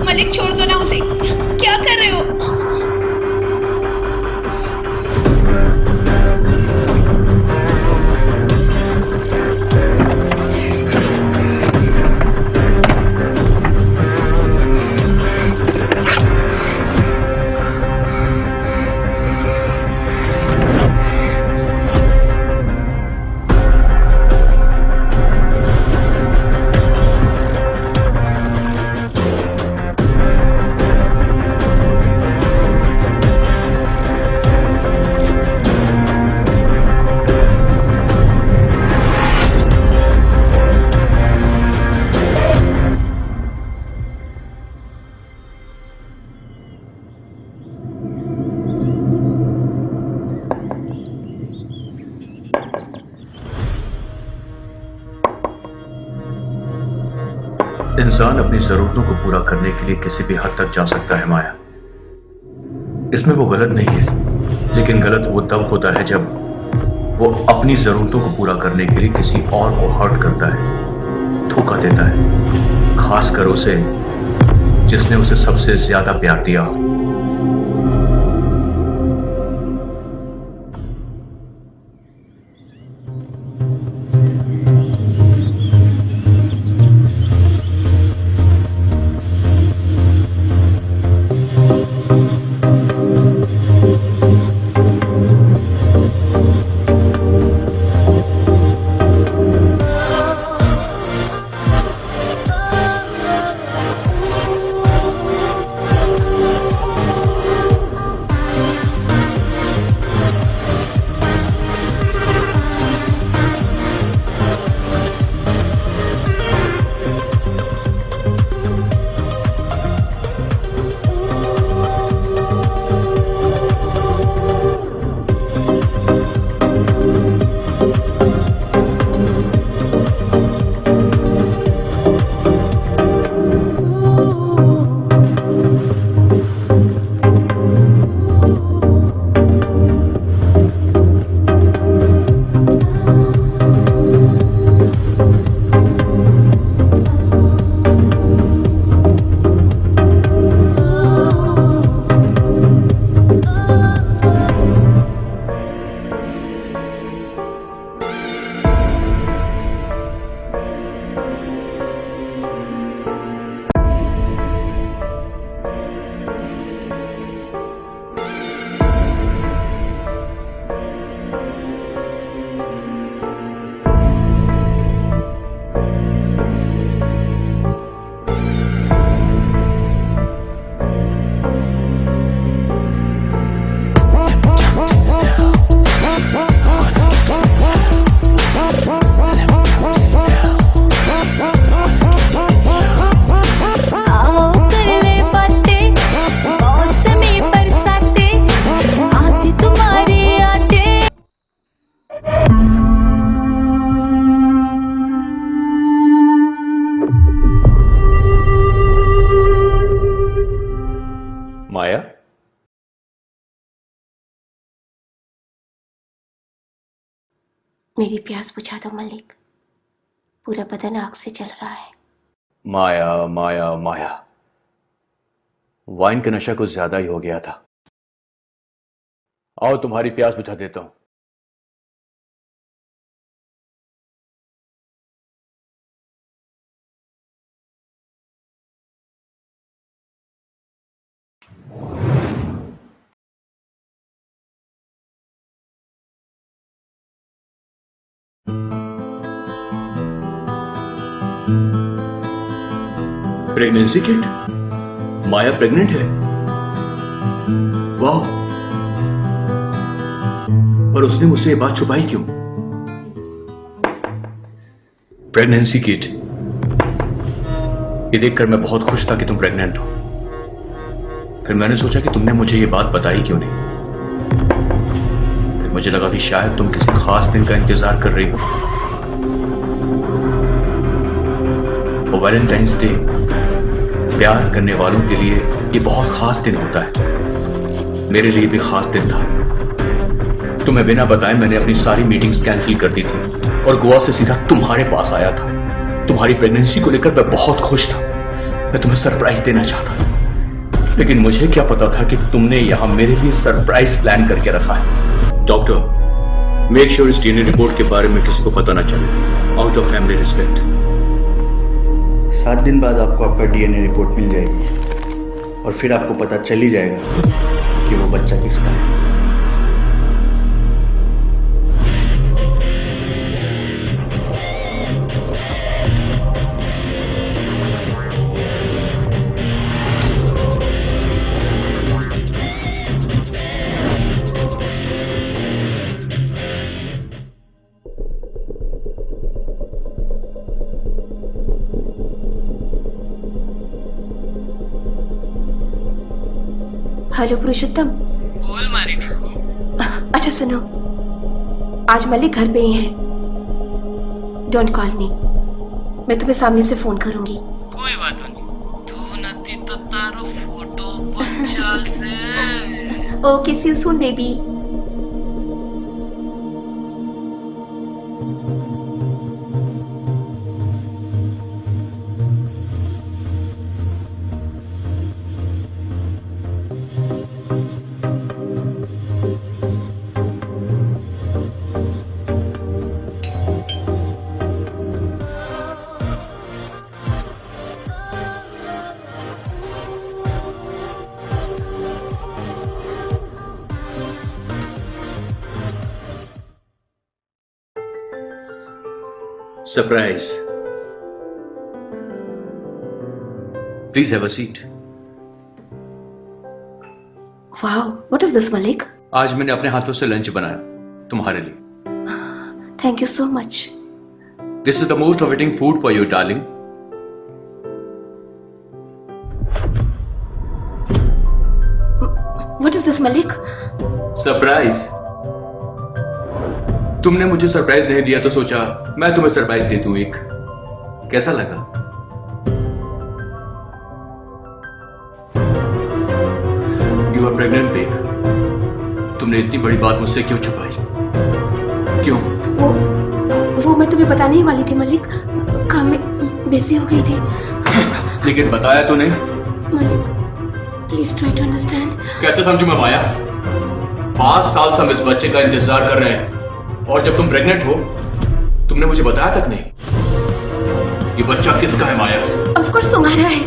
मलिक छोड़ दो ना उसे, क्या कर रहे हो? इंसान अपनी जरूरतों को पूरा करने के लिए किसी भी हद तक जा सकता है माया, इसमें वो गलत नहीं है, लेकिन गलत वो तब होता है जब वो अपनी जरूरतों को पूरा करने के लिए किसी और को हर्ट करता है, धोखा देता है, खासकर उसे जिसने उसे सबसे ज्यादा प्यार दिया हो। माया, मेरी प्यास बुझा दो मलिक, पूरा बदन आग से जल रहा है। माया माया माया, वाइन का नशा कुछ ज्यादा ही हो गया था। आओ तुम्हारी प्यास बुझा देता हूं। Pregnancy kit? माया प्रेग्नेंट है? वाह, पर उसने मुझसे ये बात छुपाई क्यों? प्रेगनेंसी किट, ये देखकर मैं बहुत खुश था कि तुम प्रेग्नेंट हो। फिर मैंने सोचा कि तुमने मुझे ये बात बताई क्यों नहीं। फिर मुझे लगा कि शायद तुम किसी खास दिन का इंतजार कर रही हो। वैलेंटाइंस डे प्यार करने वालों के लिए ये बहुत खास दिन होता है। मेरे लिए भी खास दिन था। तुम्हें बिना बताए मैंने अपनी सारी मीटिंग्स कैंसिल कर दी थी और गोवा से सीधा तुम्हारे पास आया था। तुम्हारी प्रेगनेंसी को लेकर मैं बहुत खुश था। मैं तुम्हें सरप्राइज देना चाहता था, लेकिन मुझे क्या पता था कि तुमने यहां मेरे लिए सरप्राइज प्लान करके रखा है। डॉक्टर, मेक श्योर इस डीएनए रिपोर्ट के बारे में किसी को पता ना चले, आउट ऑफ फैमिली रिस्पेक्ट। 7 दिन बाद आपको आपका डीएनए रिपोर्ट मिल जाएगी और फिर आपको पता चल ही जाएगा कि वो बच्चा किसका है। हेलो पुरुषोत्तम। बोल मारी टिक्कू। अच्छा सुनो, आज मलिक घर पे ही है। डोंट कॉल मी, मैं तुम्हें सामने से फोन करूंगी। कोई बात नहीं, तू नती तो तारो फोटो बच्चा से। Okay, see you soon baby. Surprise. Please have a seat. Wow, what is this Malik? आज मैंने अपने हाथों से लंच बनाया तुम्हारे लिए। Thank you so much. This is the most awaiting food for you darling. What is this Malik? Surprise. तुमने मुझे सरप्राइज नहीं दिया तो सोचा मैं तुम्हें सरप्राइज दे दूं एक। कैसा लगा? You are pregnant babe. तुमने इतनी बड़ी बात मुझसे क्यों छुपाई? क्यों? वो मैं तुम्हें बताने ही वाली थी मलिक, काम में बिजी हो गई थी। लेकिन बताया तो नहीं। Malik, please try to understand. कैसे समझू मैं माया? 5 साल से हम इस बच्चे का इंतजार कर रहे हैं और जब तुम प्रेग्नेंट हो तुमने मुझे बताया तक नहीं। ये बच्चा किसका है माया? ऑफ कोर्स तुम्हारा है।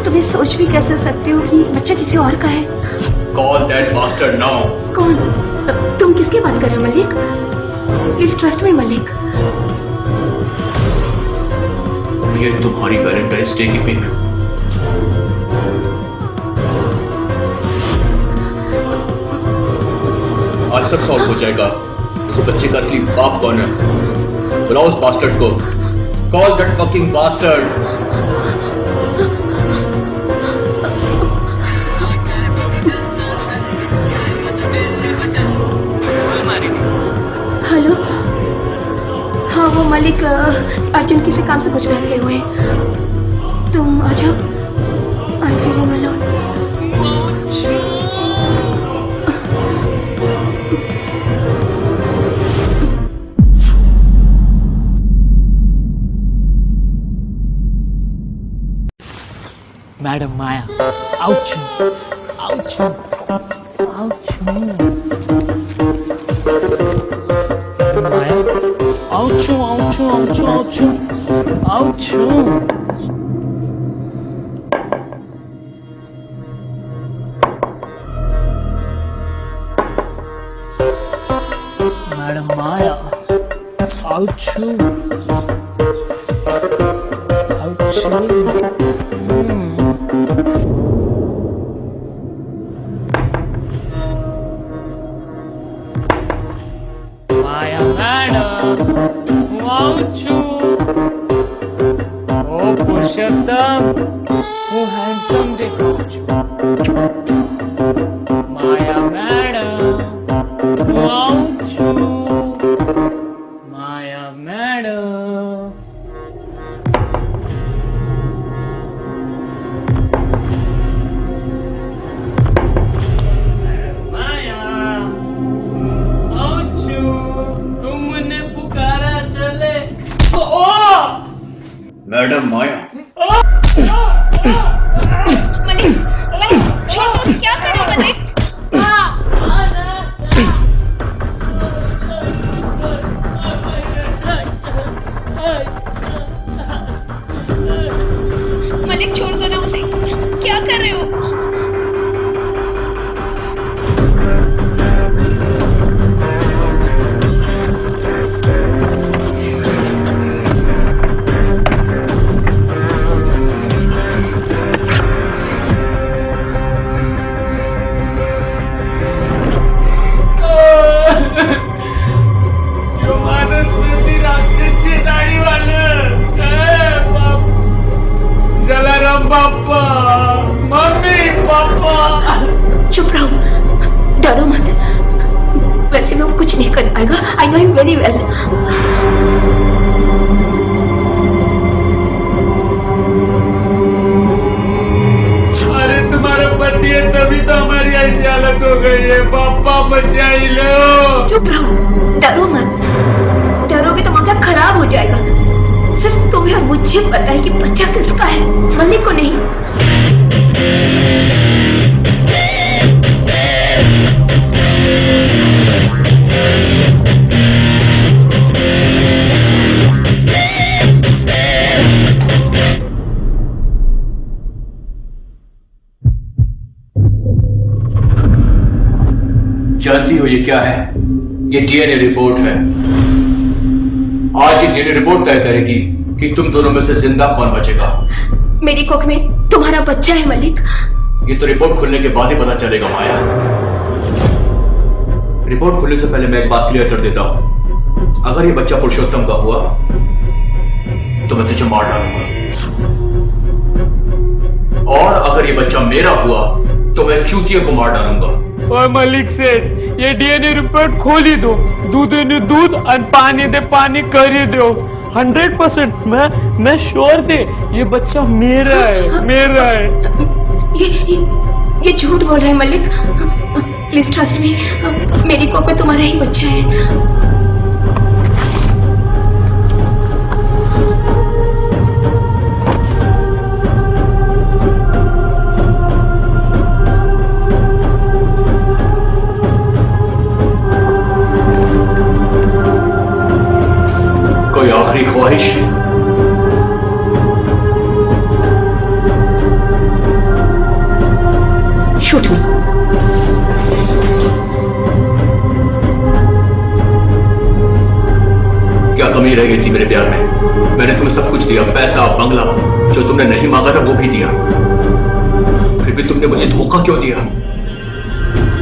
तुम ये सोच भी कैसे सकते हो कि बच्चा किसी और का है? Call that bastard now. कौन? तुम किसकी बात कर रहे हो Malik? Please trust me Malik. ये तुम्हारी वैलेंटाइंस डे की पिक। आज तक सॉल्व हो जाएगा। इस बच्चे का असली बाप कौन है? बुलाओ उस बास्टर्ड को। Call that fucking bastard. बोल मारी टिक्कू। हेलो। हाँ, वो मलिक अर्जुन किसी काम से गुजरात गए हुए हैं। तुम आ जाओ। I am feeling alone. Madam Maya, ouch, ouch, ouch. Maya, ouch, ouch, ouch, ouch, ouch. Madam Maya, ouch, ouch. Maya madam, ouch! Oh Purushottam, oh handsome dekho chu. Maya madam, ouch! Maya madam. है माया। मलिक, मलिक छोड़ दो, क्या कर रहे हो मलिक? मलिक छोड़ दो ना उसे, क्या कर रहे हो? चुप रहो, डरो मत। वैसे में वो कुछ नहीं कर पाएगा। I know him very well. अरे तुम्हारा पति है तभी तो हमारी ऐसी हालत हो गई है। पापा बचाई लो। चुप रहो, डरो मत। डरोगे तो मामला खराब हो जाएगा। सिर्फ तुम्हें और मुझे पता है कि बच्चा किसका है, मलिक को नहीं। जानती हो ये क्या है? ये डीएनए रिपोर्ट है। आज ये डीएनए रिपोर्ट तय करेगी कि तुम दोनों में से जिंदा कौन बचेगा। मेरी कोख में तुम्हारा बच्चा है मलिक। ये तो रिपोर्ट खुलने के बाद ही पता चलेगा माया। रिपोर्ट खुलने से पहले मैं एक बात क्लियर कर देता हूं। अगर ये बच्चा पुरुषोत्तम का हुआ तो मैं तुझे मार डालूंगा, और अगर ये बच्चा मेरा हुआ तो मैं चूतिया को मार डालूंगा। और मलिक से ये डीएनए रिपोर्ट खोली दो। दूध ने दूध और पानी दे पानी कर ही दो। 100% मैं श्योर थे ये बच्चा मेरा है, मेरा है। ये झूठ बोल रहे हैं मलिक। प्लीज ट्रस्ट मी, मेरी कोख में तुम्हारा ही बच्चा है। कोई आखिरी ख्वाहिश? शूट मी। क्या कमी रह गई थी मेरे प्यार में? मैंने तुम्हें सब कुछ दिया, पैसा, बंगला, जो तुमने नहीं मांगा था वो भी दिया। फिर भी तुमने मुझे धोखा क्यों दिया?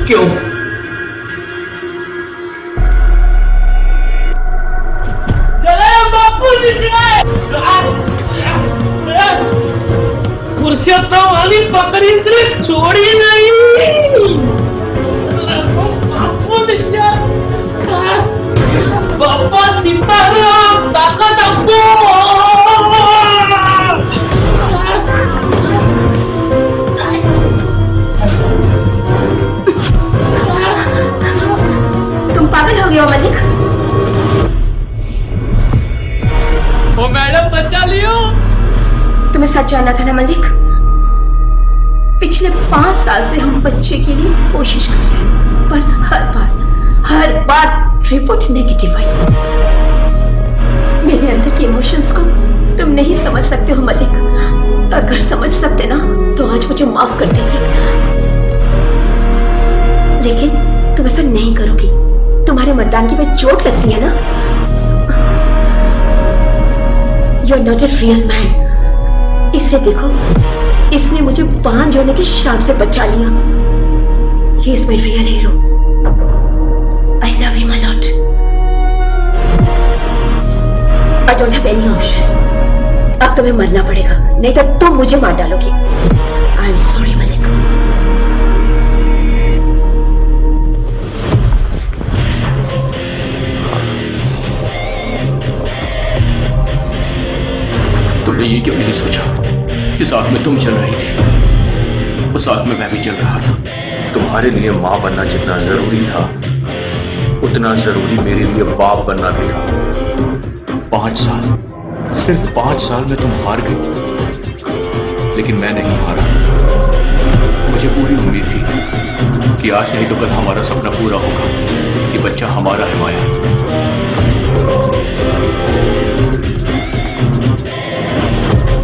क्यों? पुरुषोत्तम वाली पकड़ी छोड़ी नहीं। बापा सीताराम ताकत आपको। तुम पागल हो गए हो मलिक। ओ मैडम बचा लियो। तुम्हें सच जानना था ना मलिक। पिछले 5 साल से हम बच्चे के लिए कोशिश कर रहे हैं, पर हर बार रिपोर्ट नेगेटिव आई। मेरे अंदर के इमोशंस को तुम नहीं समझ सकते हो मलिक। अगर समझ सकते ना तो आज मुझे माफ कर देते। लेकिन तुम ऐसा नहीं करोगी। तुम्हारे मतदान की में चोट लगती है ना। You are not a real man. इसे देखो, इसने मुझे बांझ होने के श्राप से बचा लिया। He is my real hero. I love him a lot. I don't have any option. अब तुम्हें मरना पड़ेगा, नहीं तो तुम मुझे मार डालोगी। I am sorry Malik. तुमने ये क्यों नहीं सोचा कि साथ में तुम चल रही थी, उस साथ में मैं भी चल रहा था। तुम्हारे लिए मां बनना जितना जरूरी था उतना जरूरी मेरे लिए बाप बनना भी था। 5 साल सिर्फ 5 साल में तुम हार गई, लेकिन मैं नहीं हारा। मुझे पूरी उम्मीद थी कि आज नहीं तो कल हमारा सपना पूरा होगा। ये बच्चा हमारा है माया।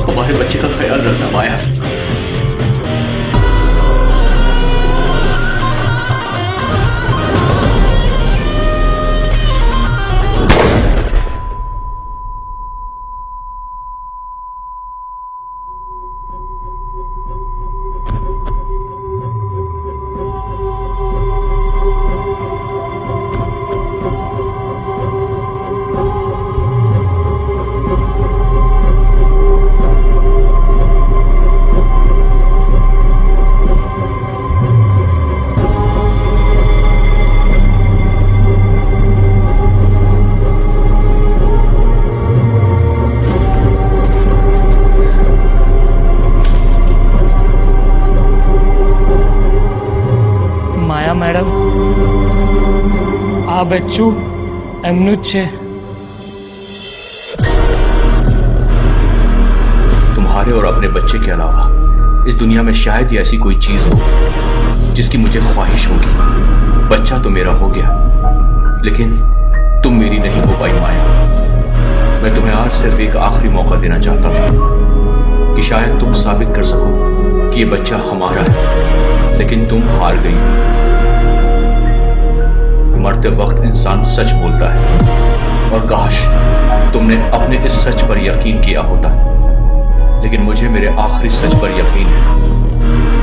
हमारे बच्चे का ख्याल रखना माया। મેડમ આ બચ્ચું એમનું જ છે। तुम्हारे और अपने बच्चे के अलावा इस दुनिया में शायद ही ऐसी कोई चीज हो जिसकी मुझे ख्वाहिश होगी। बच्चा तो मेरा हो गया, लेकिन तुम मेरी नहीं हो पाई माया। मैं तुम्हें आज सिर्फ एक आखिरी मौका देना चाहता हूं कि शायद तुम साबित कर सको कि ये बच्चा हमारा है, लेकिन तुम हार गई। मरते वक्त इंसान सच बोलता है, और काश तुमने अपने इस सच पर यकीन किया होता, लेकिन मुझे मेरे आखिरी सच पर यकीन है।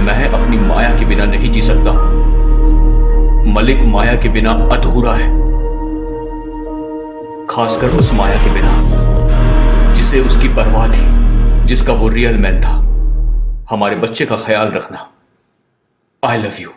मैं अपनी माया के बिना नहीं जी सकता। मलिक माया के बिना अधूरा है, खासकर उस माया के बिना जिसे उसकी परवाह थी, जिसका वो रियल मैन था। हमारे बच्चे का ख्याल रखना। I love you.